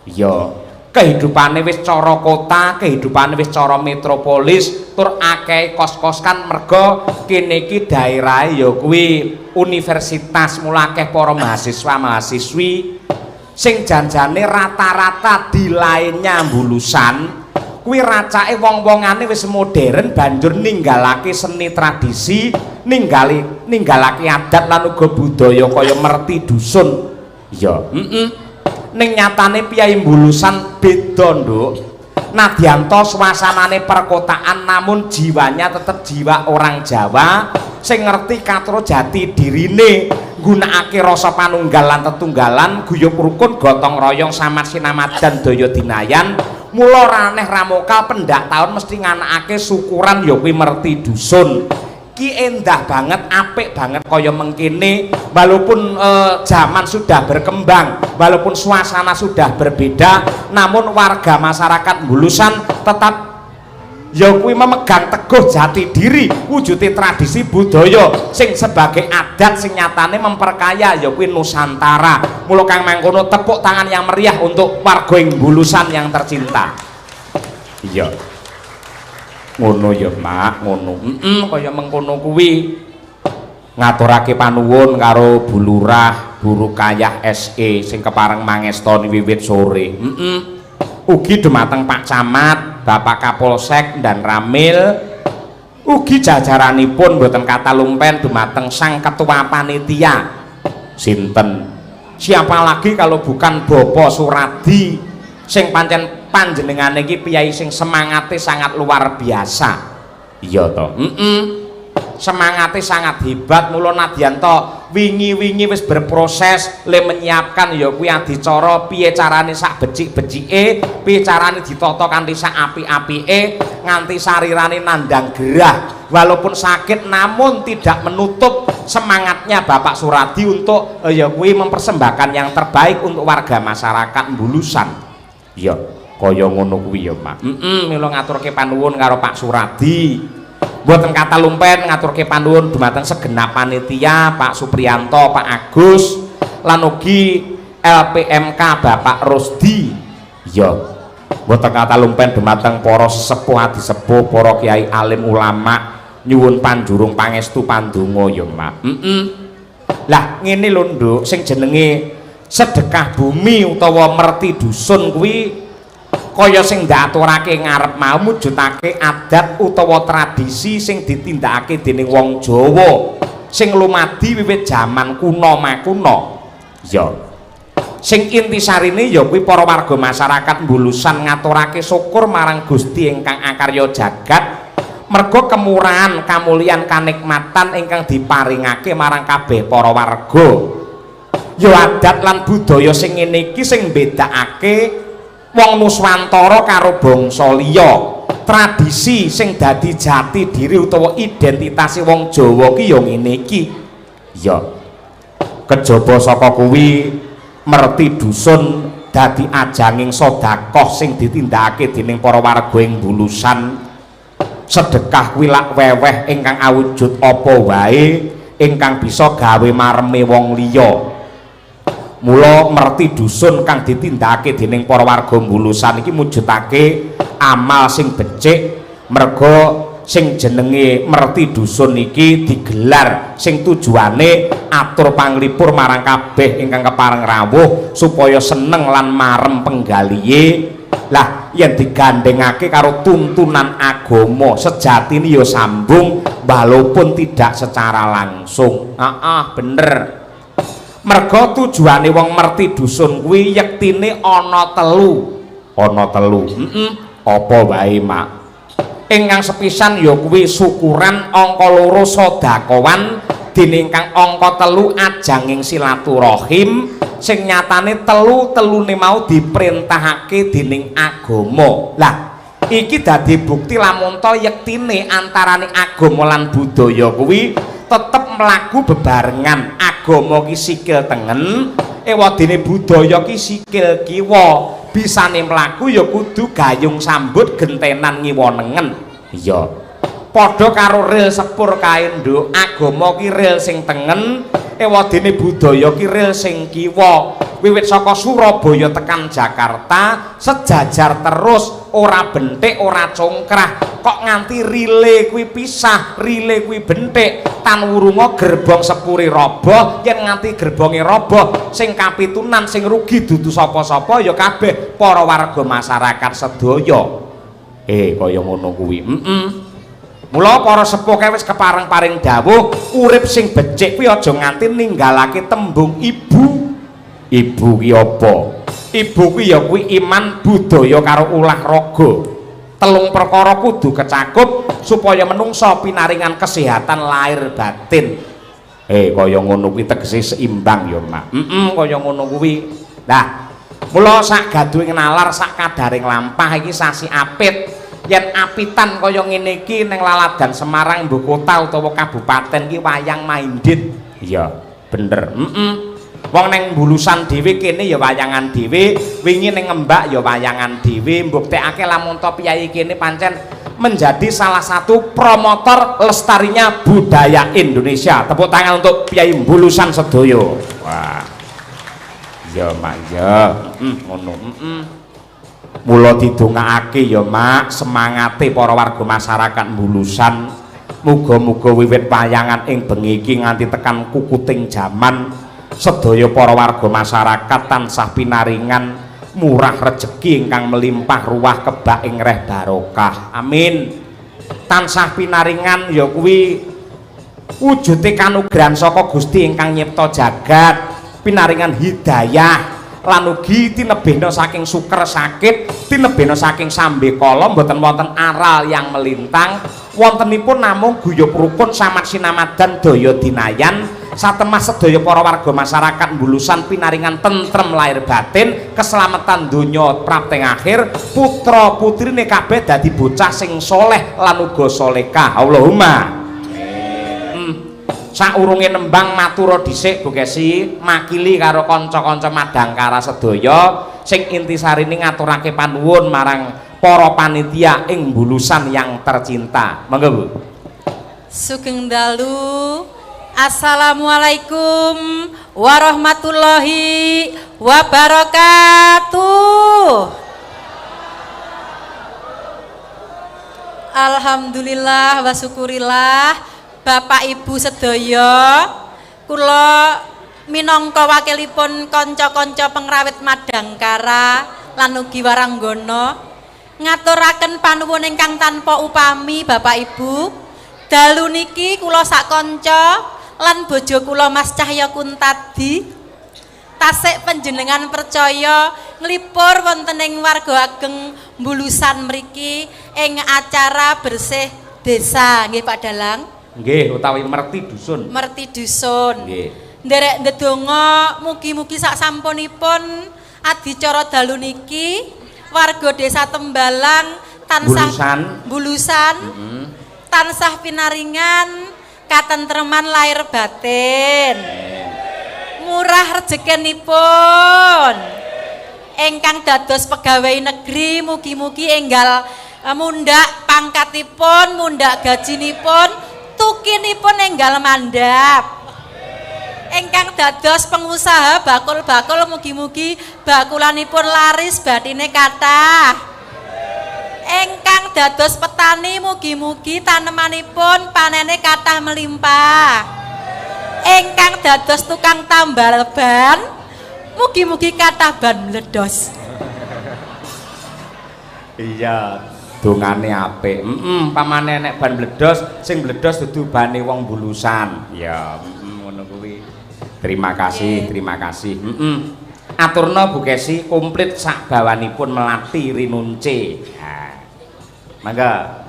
iya kehidupane wis cara kota kehidupane wis cara metropolis tur akeh kos-kos kan merga kene iki daerahe ya kuwi universitas mula akeh para mahasiswa mahasiswi sing janjane rata-rata di lainnya mbulusan kuwi racake wong-wongane wis modern banjur ninggalake seni tradisi ninggalake adat lan uga budaya kaya merti dusun iya ning nyatane piyai mbulusan beda nduk nadyanto suasanane perkotaan namun jiwanya tetep jiwa orang Jawa sing ngerti katro jati dirine nggunakake rasa panunggal lan tetunggalan guyub rukun gotong royong samar sinamadan daya dinayan mula raneh ramoka pendak taun mesti nganakake syukuran ya kuwi merti dusun ki endah banget apik banget kaya mengkene walaupun zaman sudah berkembang walaupun suasana sudah berbeda namun warga masyarakat Mbulusan tetap ya kuwi memegang teguh jati diri wujude tradisi budaya sing sebagai adat sing nyatane memperkaya ya kuwi Nusantara mula kang mangkono tepuk tangan yang meriah untuk warga ing Mbulusan yang tercinta iya ngono ya mak ngono kaya mengkono kuwi ngaturake panuwun karo Bu Lurah Bu Rukayah SE sing kepareng mangestoni wiwit sore ugi dumateng Pak Camat Bapak Kapolsek dan Ramil ugi jajaranipun boten kata lumpen dumateng sang ketua panitia sinten siapa lagi kalau bukan Bapak Suradi sing pancen panjenengane iki piyai sing semangate sangat luar biasa iya to semangate sangat hebat mula nadyanto wingi-wingi wis berproses le menyiapkan ya kuwi adicara piye carane sak becik-becike piye carane ditata kanthi sak apik-apike nganti sarirane nandang gerah walaupun sakit namun tidak menutup semangatnya Bapak Suradi untuk ya kuwi mempersembahkan yang terbaik untuk warga masyarakat Mbulusan iya kaya ngono kuwi ya Pak mila ngaturke panuwun karo Pak Suradi mboten kata lumpen ngaturke panuwun dumateng segenap panitia Pak Supriyanto Pak Agus lan ugi LPMK Bapak Rusdi ya mboten kata lumpen dumateng para sesepuh adisepuh para kiai alim ulama nyuwun panjurung pangestu pandonga ya Mak lah ngene lho Nduk sing jenenge sedekah bumi utawa merti dusun kuwi kaya sing ndaturake ngarep mau mujudake adat utawa tradisi sing ditindakake dening wong Jawa sing lumadi wiwit jaman kuno makuna ya sing intisarine ya kuwi para warga masyarakat Mbulusan ngaturake syukur marang Gusti ingkang akarya jagat merga kemurahan kamulyan kanikmatan ingkang diparingake marang kabeh para warga ya adat lan budaya sing ngene iki sing mbedakake wong Nuswantara karo bangsa liya tradisi sing dadi jati diri utawa identitas wong Jawa ki ya ngene iki ya kejaba saka kuwi merti dusun dadi ajanging sedekah sing ditindakake dening para warga ing Mbulusan sedekah kuwi lak weweh ingkang awujud apa wae ingkang bisa gawe mareme wong liya mula merti dusun kang ditindakake dening para warga Mbulusan iki mujudake amal sing becik merga sing jenenge merti dusun iki digelar sing tujuane atur panglipur marang kabeh ingkang kepareng rawuh supaya seneng lan marem penggalihe lah yen digandengake karo tuntunan agama sejatine ya sambung walaupun tidak secara langsung bener merga tujuane wong merti dusun kuwi yektine ana telu apa wae Mak ingkang sepisan ya kuwi syukuran angka loro sedekawan dene ingkang angka telu ajanging silaturahim sing nyatane telune mau diperintahake dening agama lah iki dadi bukti lamun to yektine antarane agama lan budaya kuwi tetep mlaku bebarengan agama ki sikil tengen ewadene budaya ki sikil kiwa bisane mlaku ya kudu gayung sambut gentenan ngiwonengen iya padha karo ril sepur kae Nduk agama ki ril sing tengen ewadene budaya kiril sing kiwa wiwit saka Surabaya tekan Jakarta sejajar terus ora bentik ora congkrah kok nganti rile kuwi pisah rile kuwi bentik tan wurunga gerbong sepuri roboh yen nganti gerbonge roboh sing kapitunan sing rugi dudu sapa-sapa ya kabeh para warga masyarakat sedaya kaya ngono kuwi mula para sepuh wis kepareng-paring dawuh urip sing becik kuwi aja nganti ninggalake tembung ibu ki apa ibu kuwi ya kuwi iman budaya karo ulah raga telung perkara kudu kecakup supaya menungso pinaringan kesehatan lahir batin kaya ngono kuwi tegese seimbang ya Mak kaya ngono kuwi nah mula sak gaduhe nalar sak kadaring lampah iki sasi apit yen apitan kaya ngene iki ning Laladan Semarang ibu kota utawa kabupaten iki wayang maindit iya bener wong ning Bulusan dhewe kene ya wayangan dhewe wingi ning Ngembak ya wayangan dhewe mbuktekake lamun to piyai kene pancen menjadi salah satu promotor lestarinya budaya Indonesia tepuk tangan untuk piyai Bulusan sedaya wah ya Mak ya ngono mula didongakake ya Mak semangate para warga masyarakat Bulusan muga-muga wiwit wayangan ing bengi iki nganti tekan kukuting jaman sedaya para warga masyarakat tansah pinaringan murah rejeki ingkang melimpah ruah kebak ing reh barokah amin tansah pinaringan ya kuwi wujude kanugrahan saka Gusti ingkang nyipta jagat pinaringan hidayah lan ugi tinebehna saking suker sakit tinebehna saking sambe kala mboten wonten aral yang melintang wontenipun namung guyub rukun samat sinamadan daya dinayan satemah sedaya para warga masyarakat Bulusan pinaringan tentrem lahir batin keselamatan donya prapteng akhir putra putrine kabeh dadi bocah sing soleh lan uga solehah Allahumma saurunge nembang matura dhisik Bu Kesi makili karo kanca-kanca madangkara sedaya sing intisarine ngaturake panuwun marang para panitia ing Bulusan yang tercinta monggo Bu sugeng dalu assalamualaikum warahmatullahi wabarakatuh alhamdulillah wa syukurillah Bapak Ibu sedaya kula minangka wakilipun kanca-kanca pengrawit Madangkara lan ugi Waranggana ngaturaken panuwun ingkang tanpa upami Bapak Ibu dalu niki kula sak kanca lan bojo kula Mas Cahya Kuntadi tasik panjenengan percaya nglipur wonten ing warga ageng Bulusan mriki ing acara bersih desa nggih Pak Dalang nggih utawi merti dusun nggih nderek ndedonga mugi-mugi sak sampunipun adicara dalu niki warga desa Tembalang tansah Bulusan tansah pinaringan katentreman lahir batin murah rezekinipun ingkang dados pegawai negeri mugi-mugi enggal mundak pangkatipun mundak gajinipun tukinipun enggal mandhap ingkang dados pengusaha bakul-bakul mugi-mugi bakulanipun laris batine kathah ingkang dados petani mugi-mugi tanemanipun panene kathah melimpah ingkang dados tukang tambal ban mugi-mugi kathah ban meledos iya dongane apik pamane nek ban meledos sing meledos dudu bane wong Bulusan ya ngono kuwi terima kasih aturna Bu Kesi komplit sak bawanipun melati rinunce nah mangga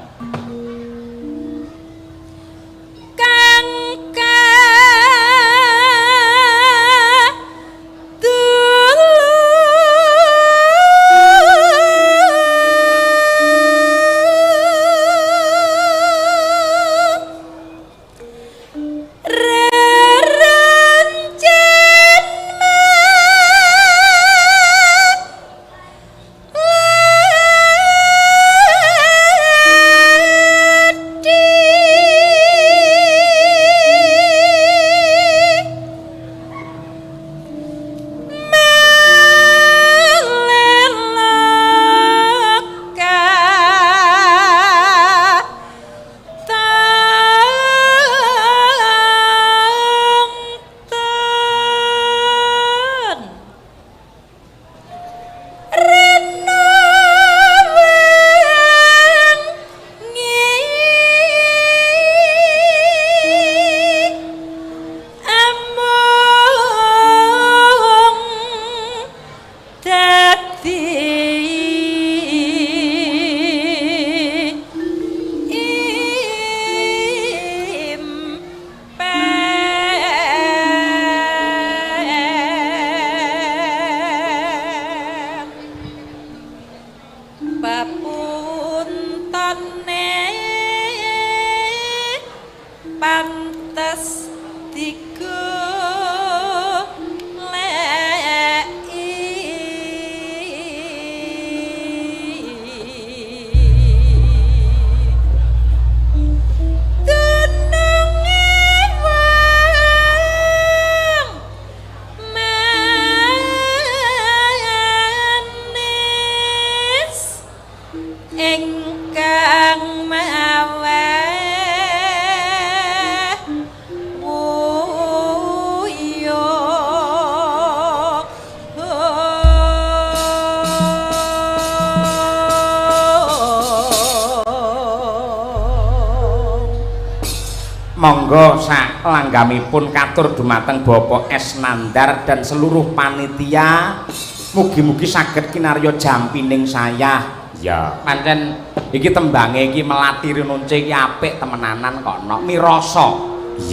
Monggo sak langgamipun katur dumateng Bapak S Nandar dan seluruh panitia. Mugi-mugi saged kinarya jampining saya. Ya, pancen iki tembange iki melati rinunce iki apik temenanan kok nok mirasa.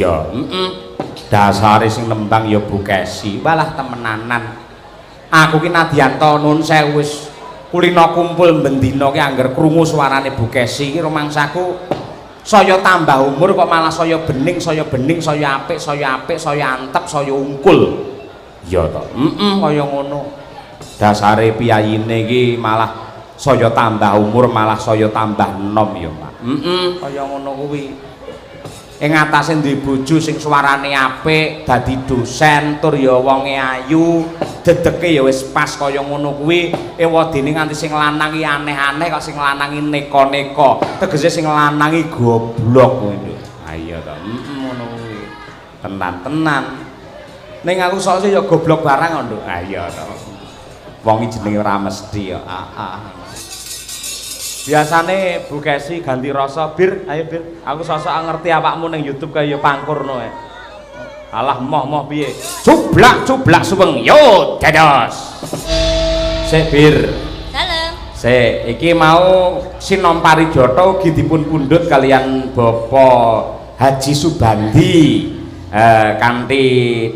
Ya, dasare sing nembang ya Bu Kesi. Walah temenanan. Aku ki nadyanto nun sewu wis kulino kumpul bendina ki angger krungu suarane Bu Kesi iki rumangsaku saya tambah umur kok malah saya bening, saya apik, saya antep, saya ungkul. Ya to. Kaya ngono. Dasare piyayine iki malah saya tambah umur malah saya tambah enom ya, Pak. Kaya ngono kuwi. Ing atase duwe bojo sing suarane apik, dadi dosen, tur ya wonge ayu, dedeke ya wis pas kaya ngono kuwi. Ewadene nganti sing lanang iki aneh-aneh kok sing lanang iki neko-neko. Tegese sing lanang iki goblok kuwi. Ha iya to. Ngono kuwi. Tenan-tenan. Ning aku sok ya goblok barang kok, Nduk. Ha iya to. Wong iki jenenge ora mesti ya. Biasane Bu Kesi ganti rasa bir, ayo bir. Aku sosok ngerti awakmu ning YouTube kaya pangkurno ae. Alah moh piye? Cublak suweng yo dados. Sik bir. Dalem. Sik, iki mau Sinom Parijata ugi dipun pundhut kalian Bapak Haji Subandi. Kanthi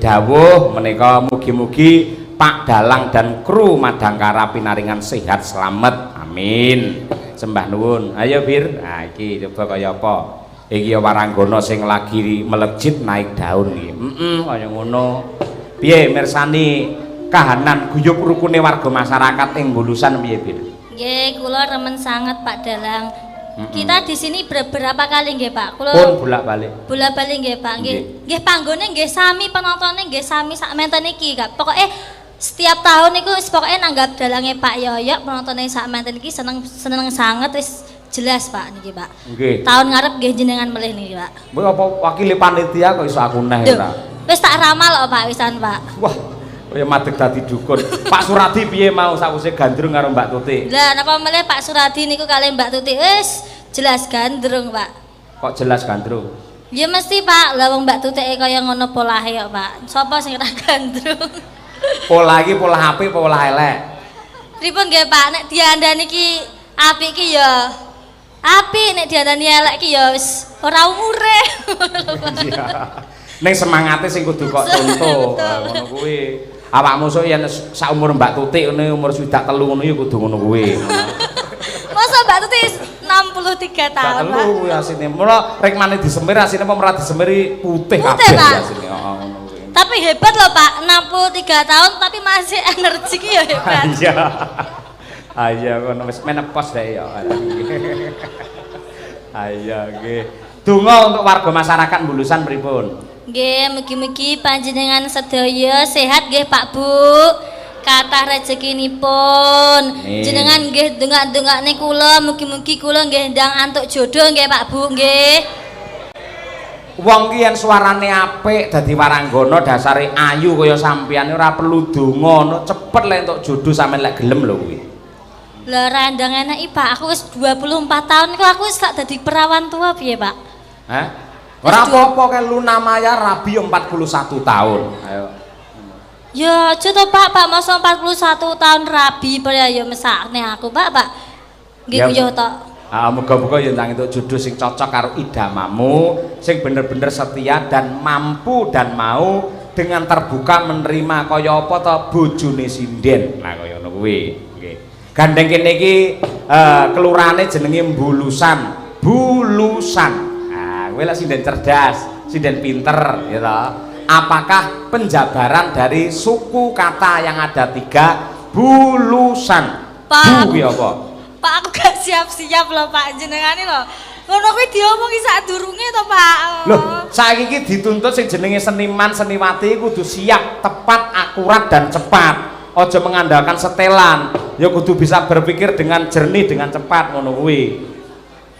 dawuh menika mugi-mugi Pak Dalang dan kru Madangkara pinaringan sehat selamat. Amin. Sembah nuwun. Ayo bir. Nah iki coba kaya apa? Iki ya waranggana sing lagi melejit naik daun iki. Kaya ngono. Piye mirsani kahanan guyub rukune warga masyarakat ing Bulusan piye bir? Nggih, kula remen sangat Pak Dalang. Kita di sini beberapa kali nggih Pak. Kula pun bolak-balik. Bolak-balik nggih Pak. Nggih panggone nggih sami penontonnya nggih sami sak menten iki, Kak. Pokoke setiap tahun niku pokoknya nanggap dalange Pak Yoyok penontonnya sak menten iki seneng sangat wis jelas Pak niki Pak. Nggih. Tahun ngarep nggih jenengan melih niki Pak. Kowe apa wakili panitia kok iso aku neh ora? Wis tak ramal kok Pak wisan Pak. Wah, kaya madeg dadi dukun. Pak Suradi piye mau sakwise gandrung karo Mbak Tutik? Lah napa melih Pak Suradi niku kali Mbak Tutik wis jelas gandrung Pak. Kok jelas gandrung? Ya mesti Pak, lah wong Mbak Tutik kaya ngono polahe kok Pak. Sapa sing ora gandrung? Pola iki pola apik apa pola elek? Pripun nggih Pak, nek diandani iki apik iki ya apik, nek diandani elek iki ya wis ora umure. Iya. Ning semangate sing kudu kok contoh. Ngono kuwi. Awakmu sok yen sak umur Mbak Tutik ngene umur 23 ngono ya kudu ngono kuwi. Masa Mbak Tutik 63 tahun, Pak. Kuwi asine. Mula rek maneh disemir asine apa ora disemiri putih Putih, kabeh Pak. asine. Heeh ngono kuwi. Tapi hebat loh Pak, 63 tahun tapi masih energik ya hebat. Iya. Ayo ngono wis menepos deh ya. Ayo nggih. Donga untuk warga masyarakat Bulusan pripun? Nggih, mugi-mugi panjenengan sedaya sehat nggih Pak Bu. Kathah rezekinipun. Jenengan nggih dongak-dongakne kula, mugi-mugi kula nggih ndang antuk jodoh nggih Pak Bu nggih. Wong ki yen suarane apik dadi waranggana dasare ayu kaya sampeyan ora perlu donga, cepet lek entuk jodoh sampeyan lek gelem lho kuwi. Lah randang eneki Pak, aku wis 24 tahun kok aku wis tak dadi perawan tua piye Pak? Hah? Ora apa-apa kan Luna Maya Rabi 41 tahun. Ayo. Ya aja to Pak, Pak masa 41 tahun rabi ya mesakne aku Pak, Pak. Nggih kuyo to. Muga-muga ya ndang entuk jodoh sing cocok karo idamamu, sing bener-bener setia dan mampu dan mau dengan terbuka menerima kaya apa to bojone sinden. Nah kaya ngono kuwi. Nggih. Gandeng kene iki kelurahane jenenge Bulusan. Bulusan. Nah, kowe lek sinden cerdas, sinden pinter ya to. Apakah penjabaran dari suku kata yang ada 3 Bulusan? Pak, Bu ki apa? Pak aku gak siap-siap loh Pak jenengane loh. Ngono kuwi diomongi sadurunge to Pak. Loh, saiki iki dituntut sing jenenge seniman seniwati kudu siap, tepat, akurat dan cepat. Aja mengandalkan setelan. Ya kudu bisa berpikir dengan jernih, dengan cepat ngono kuwi.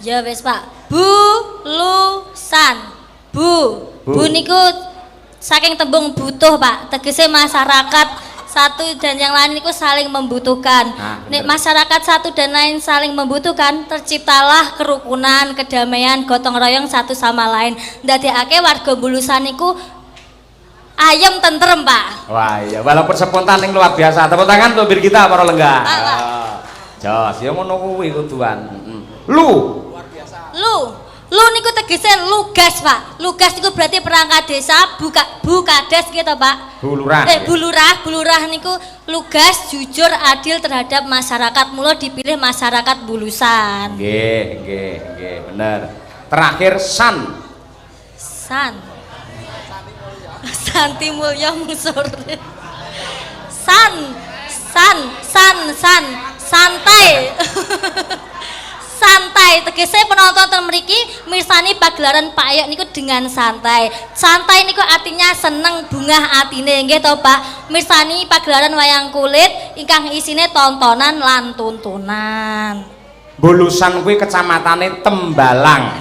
Ya wis Pak. Bulusan. Bu niku saking tembung butuh Pak. Tegese masyarakat satu dan yang lain itu saling membutuhkan. Nek masyarakat satu dan lain saling membutuhkan, terciptalah kerukunan, kedamaian, gotong royong satu sama lain. Ndadekake warga Bulusan iku ayem tentrem, Pak. Wah iya, walaupun spontan yang luar biasa. Tepuk tangan untuk kita para lenggah. Jos, ya ngono kuwi kuduan. Lu Lu niku tegese lugas, Pak. Lugas niku berarti perangkat desa, bukades gitu, Pak. Bulurah. Bulurah niku lugas, jujur, adil terhadap masyarakat. Mula dipilih masyarakat Bulusan. Nggih, bener. Terakhir San. Santi Mulya Musur. Santai. Santai tegese penonton ten mriki mirsani pagelaran payek niku dengan santai. Santai niku artinya seneng bungah atine nggih to, Pak. Mirsani pagelaran wayang kulit ingkang isine tontonan lan tuntunan. Bulusan kuwi kecamatane Tembalang.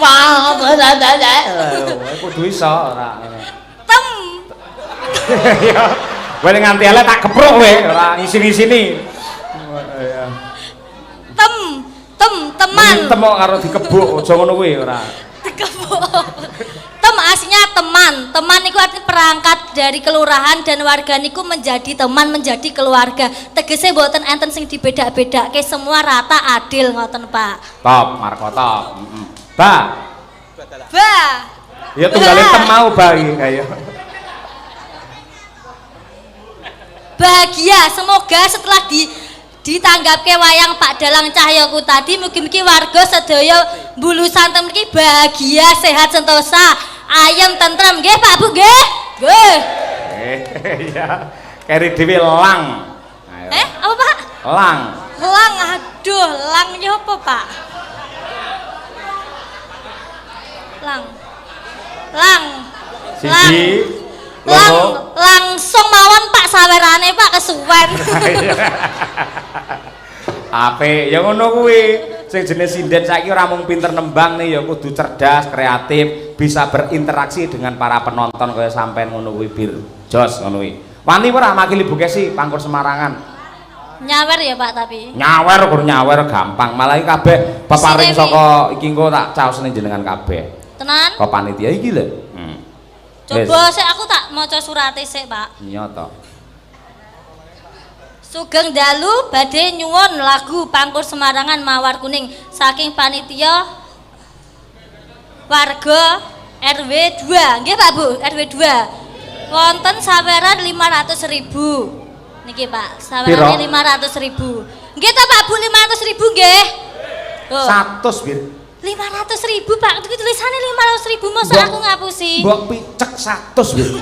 Wah, kudu iso ora. Ya, kowe nganti elek tak kepruk kowe ora ngisi-ngisini. Teman. Temok karo dikebuk aja ngono kuwi ora. Dikebuk. Aslinya teman. Teman niku artinya perangkat dari kelurahan dan warga niku menjadi teman, menjadi keluarga. Tegese mboten enten sing dibeda-bedake, semua rata adil ngoten, Pak. Top, Marco top. Ba. Ya tunggalin temau bagi ayo. Bahagia, semoga setelah ditanggapke wayang Pak Dalang Cahyaku tadi mugi-mugi warga sedaya Bulusan mriki bahagia, sehat sentosa, ayem tentrem nggih Pak Bu nggih? Nggih. Iya. Keri dhewe lang. Apa Pak? Lang. Aduh, lang nyopo Pak? Langsung mawon Pak sawerane Pak kesuwen. Apik, ya ngono kuwi. Sing jenis sinden saiki ora mung pinter nembang nih ya kudu cerdas, kreatif, bisa berinteraksi dengan para penonton kaya sampean ngono kuwi Bir. Jos ngono kuwi. Wani ora makili Bu Kesi Pangkur Semarangan. Nyawer ya Pak tapi. Nyawer gampang. Malah iki kabeh peparing saka iki engko tak caosne jenengan kabeh. Tenan? Kok panitia iki lho. Coba sik aku tak maca surate sik, Pak. Iya to. Sugeng dalu badhe nyuwun lagu Pangkur Semarangan Mawar Kuning saking panitia warga RW 2. Nggih Pak Bu, RW 2. Wonten saweran 500.000. Niki Pak, sawerane 500.000. Nggih to Pak Bu, 500.000 nggih. 100 Bir. 500.000 Pak, itu tulisannya 500.000 masa aku ngapusi. Mbok picek 100 Bir.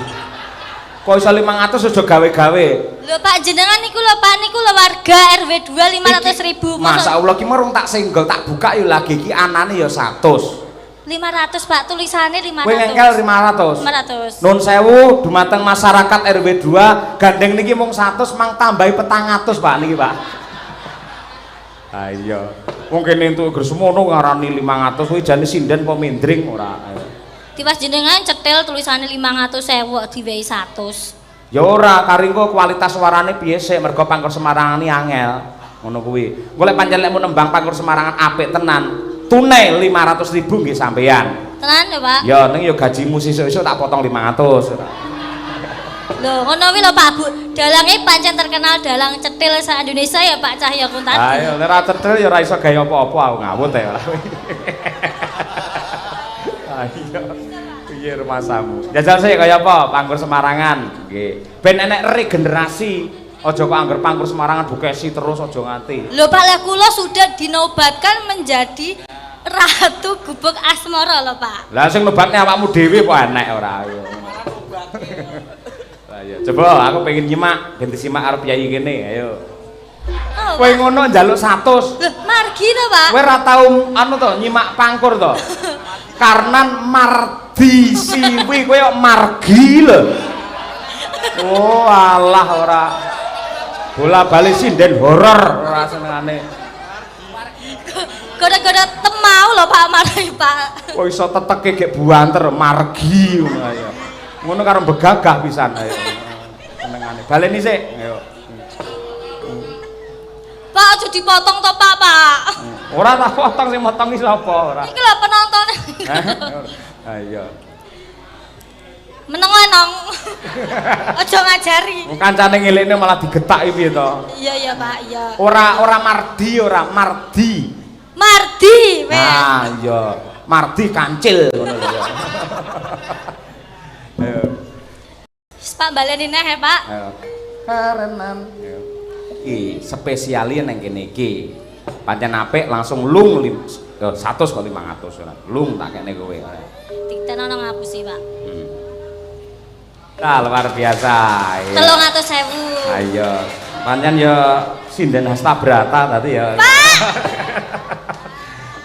Kok iso 500 aja gawe-gawe. Lho Pak jenengan niku lho Pak niku lho warga RW 2 500.000. Masa Allah ki merung tak senggol tak buka yo lagi ki anane yo 100. 500 Pak tulisannya 500. Kowe ngengkel 500. 500. Nun sewu dumateng masyarakat RW 2 gandeng niki mung 100 mang tambahi 400 Pak niki Pak. Ayo. Wong kene entuk ger semono ngarani 500 kuwi jane sinden apa mindring ora. Tiwas jenengan cetil tulisannya 500.000 diwehi 100. Ya ora, karingko kualitas suarane piye sik mergo Pangkur Semarangan iki angel. Ngono kuwi. Engko lek pancen lekmu nembang Pangkur Semarangan apik tenan, tunai 500.000 nggih sampean. Tenan ya, Pak? Ya ning ya gajimu sesuk-esuk tak potong 500. Lho, ngono kuwi lho Pak Bu. Dalange pancen terkenal dalang cetil sak Indonesia ya Pak Cahyaku tadi. Ayo nek ora cetil ya ora iso gawe apa-apa aku ngawut ya ora. Ayo. Piye rumasamu? Jajal saya kaya apa? Pangkur Semarangan. Nggih. Ben enek regenerasi. Aja kok angger Pangkur Semarangan Bu Kesi terus aja nganti. Lho Pak, lek kula sudah dinobatkan menjadi Ratu Gubuk Asmara lho Pak. Lah sing nobatne awakmu dhewe kok enek ora ayo. Ayo, coba aku pengen nyimak, ganti simak arep yai kene, ayo. Oh, kowe ngono njaluk 100. Loh, margi to, Pak? Kowe ora tau anu to nyimak pangkur to. Karnan mardi siwi kowe kok margi lho. Oh, alah ora. Bola-bali sinden horor ora senengane. Goda-goda temau lho Pak Marai, Pak. Kok iso teteke gek buanter margi ngono ayo. Ngono karo begagah pisan ayo. Senengane. Baleni sik, ayo. Pak aja dipotong to Pak, Pak. Ora tak potong sing motong iki sapa ora. Iki lho penontonnya. Ayo. Meneng nong. Aja ngajari. Kancane ngelekne malah digetak piye to? Iya iya Pak, iya. Ora mardi, ora mardi. Mardi, wes. Ah iya, mardi kancil ngono lho ya. Ayo. Pak baleni neh ya, Pak. Ayo. Karenan. Iki spesialin nang kene iki. Pancen apik langsung lung 100 kok 500 ora. Lung tak kene kowe. Dikten ana ngapusi, Pak. Ah, luar biasa. 300.000. Ayo. Pancen ya sinden hasta brata tadi ya.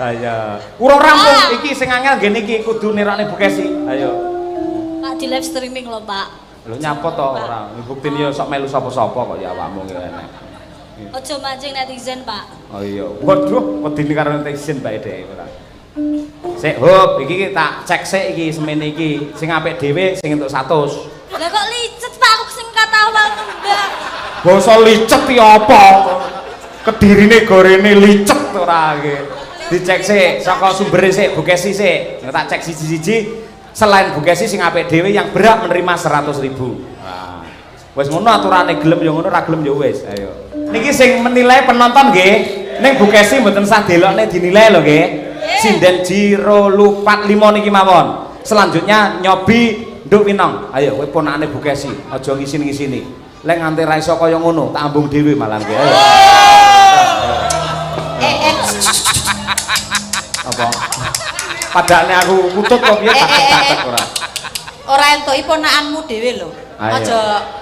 Ayo. Urung rampung iki sing angel ngene iki kudu nirokne Bukesi. Ayo. Pak di live streaming lho, Pak. Lho nyapa to ora? Buktine ya sok melu sapa-sapa kok ya awakmu ya enek. Aja mancing netizen, Pak. Oh iya. Waduh, wedine karo netizen bae dhek ora. Sik, hop, iki tak cek sik iki semene iki. Sing apik dhewe sing entuk 100. Lah kok licet Pak, aku sing kata awal enggak. Basa licet ya apa? Kedirine gorene licet ora iki. Dicek sik saka sumbere sik Bukesi sik. Tak cek siji-siji selain Bukesi sing apik dhewe yang berhak menerima 100.000. Nah, wis ngono aturane gelem ya ngono, ora gelem ya wis. Ayo. Niki sing menilai penonton nggih. Ning Bukesi mboten sah delokne dinilai lho nggih. Sinden Jiro Lupat 5 niki mawon. Selanjutnya Nyobi Nduk Winong. Ayo kowe ponakane Bukesi, aja ngisin-ngisini. Lek nganti ra iso kaya ngono, tak ambung dhewe malah nggih. Ayo. Apa? Padane aku kutut kok piye tak ora. Ora entuki ponakanmu dhewe lho. Ayo. Aja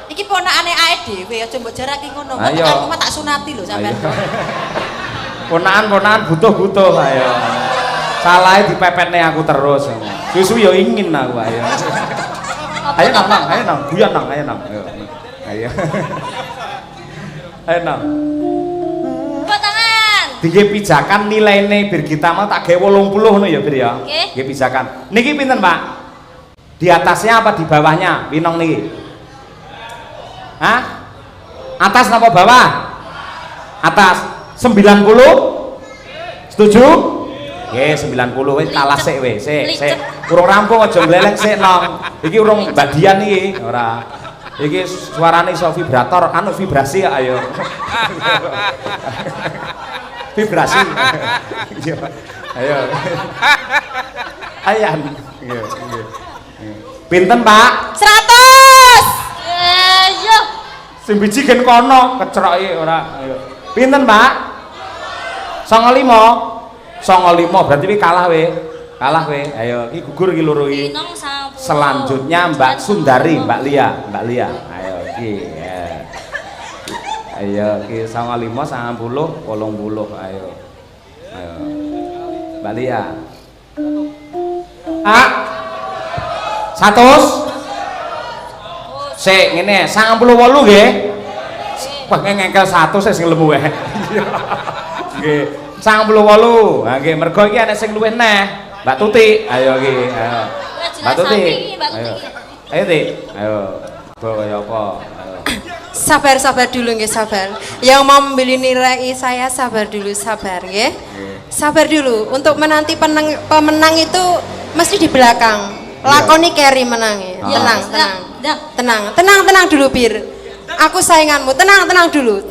iki ponakane ae dhewe, aja mbok jarake ngono. Ayo. Aku mah tak sunati lho sampean. Ponakan butuh-butuh ayo. Salahe dipepetne aku terus. Susu ya ingin aku ayo. Ayo nang, ayo nang, guyon nang, ayo nang. Ayo. Ayo. Ayo nang. Tangan. Nggih pijakan nilaine bir kita mah tak gawe 80 ngono ya, Bir ya. Nggih. Nggih pijakan. Niki pinten, Pak? Di atasnya apa di bawahnya? Winong niki. Hah? Atas apa bawah? Atas. 90. Setuju? Nggih, 90 wis kalah sik wis. Sik. Urung rampung aja mleleng sik, Nong. Iki urung badian iki, ora. Iki suarane iso vibrator, anu vibrasi ayo. Vibrasi. Ayo. Ayan. Nggih. Pinten, Pak? 100. Yo. Sing biji gen kono, kecroki ora. Ayo. Pinten, Pak? 95 berarti iki kalah we. Kalah we. Ayo, iki gugur iki loro iki. Selanjutnya Mbak Sundari, Mbak Lia. Ayo iki. Ya. Ayo, iki 95, 90, 80. Ayo. Ayo. Mbak Lia. Ah. 100. Sik ngene, 98 nggih. Wah ngengkel 100 sing lemu wae. Nggih, 98. Ha nggih, mergo iki ana sing luwih neh. Mbak Tuti, ayo iki. Ayo. Mbak Tuti. Ayo. Ayo, Tik. Ayo. Bawa kaya apa? Ayo. Sabar dulu nggih, sabar. Yang mau membeli nilai saya sabar dulu, sabar nggih. Sabar dulu. Untuk menanti pemenang itu mesti di belakang. Lakoni carry menangi. Tenang dulu, Bir. Aku sainganmu, tenang dulu.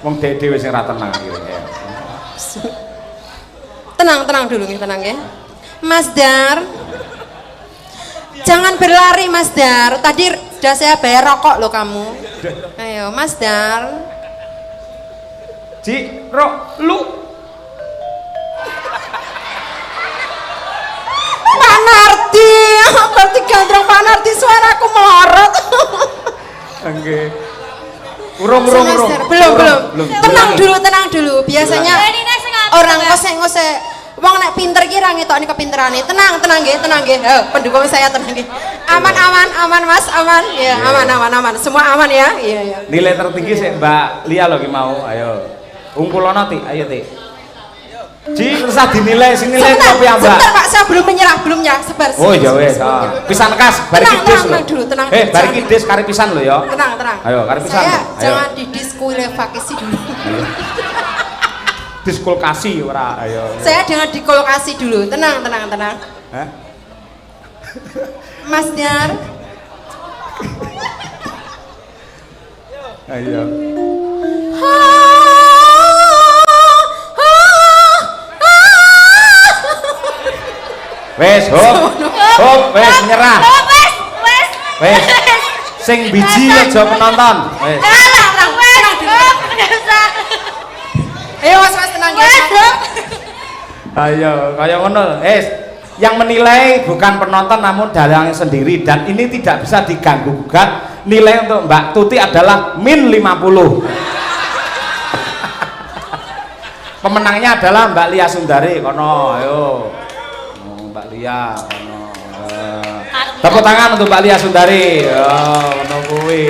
Wong dhewe sing ra tenang iki. Tenang dulu nih, tenang ya. Mas Dar. Jangan berlari, Mas Dar. Tadi sudah saya bayar rokok loh kamu. Ayo, Mas Dar. Ci, Rok, lu. Pak Nardi, berarti gandrung Pak Nardi, suaraku melorot. Nggih. Urung. Belum. Tenang dulu. Biasanya orang kose wong nek pinter ki ra ngetokne kepinterane. Tenang nggih. Pendukung saya tenang nggih. Aman Mas, aman. Ya, aman. Semua aman ya. Iya. Nilai tertinggi sih Mbak Lia lho ki mau. Ayo. Ungkulono Tik, ayo Tik. Ji, usah dinilai, sing nilai Sebentar, kopi Mbak. sebentar Pak, saya belum menyerah. Sebar. Oh iya wes. Pisan kas, bari Tenang, kidis tenang lho. dulu, tenang. Bari kidis kari pisan lho ya. Tenang. Ayo, kari pisan. Saya Ayo. jangan didiskualifikasi dulu. Diskualifikasi ora, ayo. Saya jangan dikolokasi dulu. Tenang. Hah? Mas Diar. Ayo. Wes, hop, wes nyerah. Wes. Sing biji aja penonton. Wes. Ayo mas tenang ya. Ayo, kaya ngono. Yang menilai bukan penonton namun dalang sendiri dan ini tidak bisa diganggu gugat. Nilai untuk Mbak Tuti adalah min 50. Pemenangnya adalah Mbak Lia Sundari. Kono, ayo. Mbak Lia, kono. Tepuk tangan untuk Mbak Lia Sundari. Kono kuwi.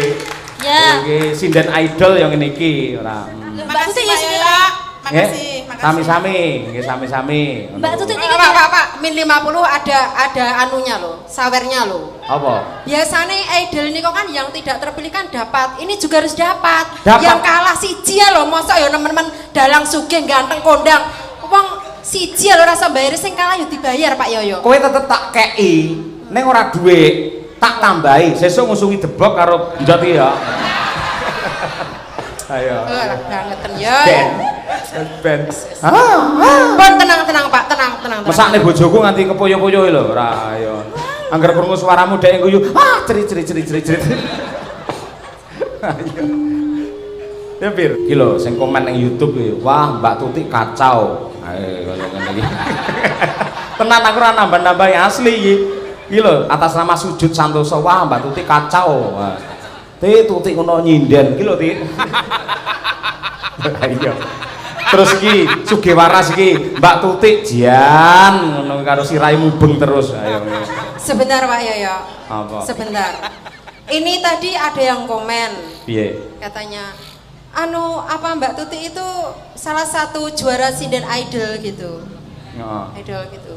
Ya. Iki sinden idol yang niki ora. Mbak Tuti ya Sila. Makasih. Sami-sami, nggih sami-sami. Mbak Tuti ini Pak, min 50 ada anunya loh, sawernya loh. Apa? Biasanya idol ini kok kan yang tidak terpilih kan dapat, ini juga harus dapat. Dapat. Yang kalah siji ya loh, masa ya teman-teman dalang sugih ganteng kondang. Wong siji ya lo rasa bayar, sing kalah yo dibayar Pak Yoyo. Kowe tetep tak kei, ning ora duwe, tak tambahi. Sesuk ngusungi debok karo njot iki ya. Ayo. Lah bangetan ya. Ben. Pun tenang Pak, tenang. Mesakne bojoku nganti kepoyo-poyo lho, ora ayo. Angger krungu suaramu dhek guyu, cerit. Ayo. Ya Pir, iki lho sing komen nang YouTube iki, wah Mbak Tuti kacau. Ayo kaya ngene iki. Tenan aku ora nambah-nambahi asli iki. Iki lho atas nama Sujud Santoso, wah Mbak Tuti kacau. Wah. Tuti ngono nyinden iki lho Ti. Ayo. Terus iki sugih waras iki Mbak Tuti jian ngono karo sirahe mubeng terus. Ayo. Sebentar Pak Yoyo. Apa? Sebentar. Ini tadi ada yang komen. Piye? Katanya apa Mbak Tuti itu salah satu juara sinden idol gitu. Heeh. Idol gitu.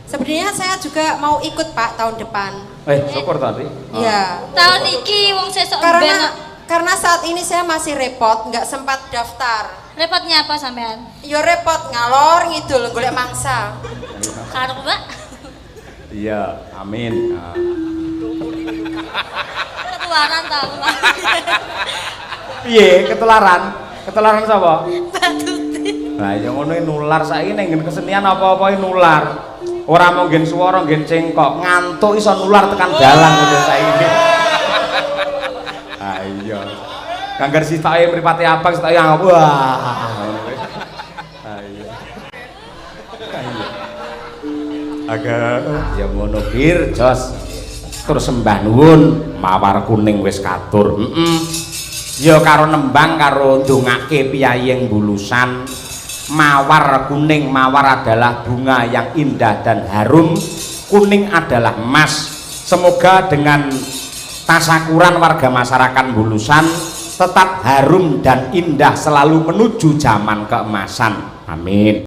Sebenarnya saya juga mau ikut Pak tahun depan. Syukur tadi. Iya. tahun iki wong sesuk Karena saat ini saya masih repot, nggak sempat daftar. repotnya apa sampean? Yo repot ngalor ngidul golek mangsa. Karo Mbak. Iya, amin. Ketularan ta Mbak. Piye ketularan? Ketularan sapa? Mbak Tuti. Lah ya ngono nular saiki ning kesenian apa-apa nular. Ora mau nggen swara, nggen cengkok, ngantuk iso nular tekan dalang ngono saiki. Ayo. Kangger sitake mripate abang sitake wah. Ayo. Agak ya ngono Pir, jos. Terus sembah nuwun mawar kuning wis katur. Ya karo nembang karo ndongake piyayi ing Bulusan. Mawar kuning, mawar adalah bunga yang indah dan harum. Kuning adalah emas. Semoga dengan tasakuran warga masyarakat Bulusan tetap harum dan indah selalu menuju zaman keemasan. Amin.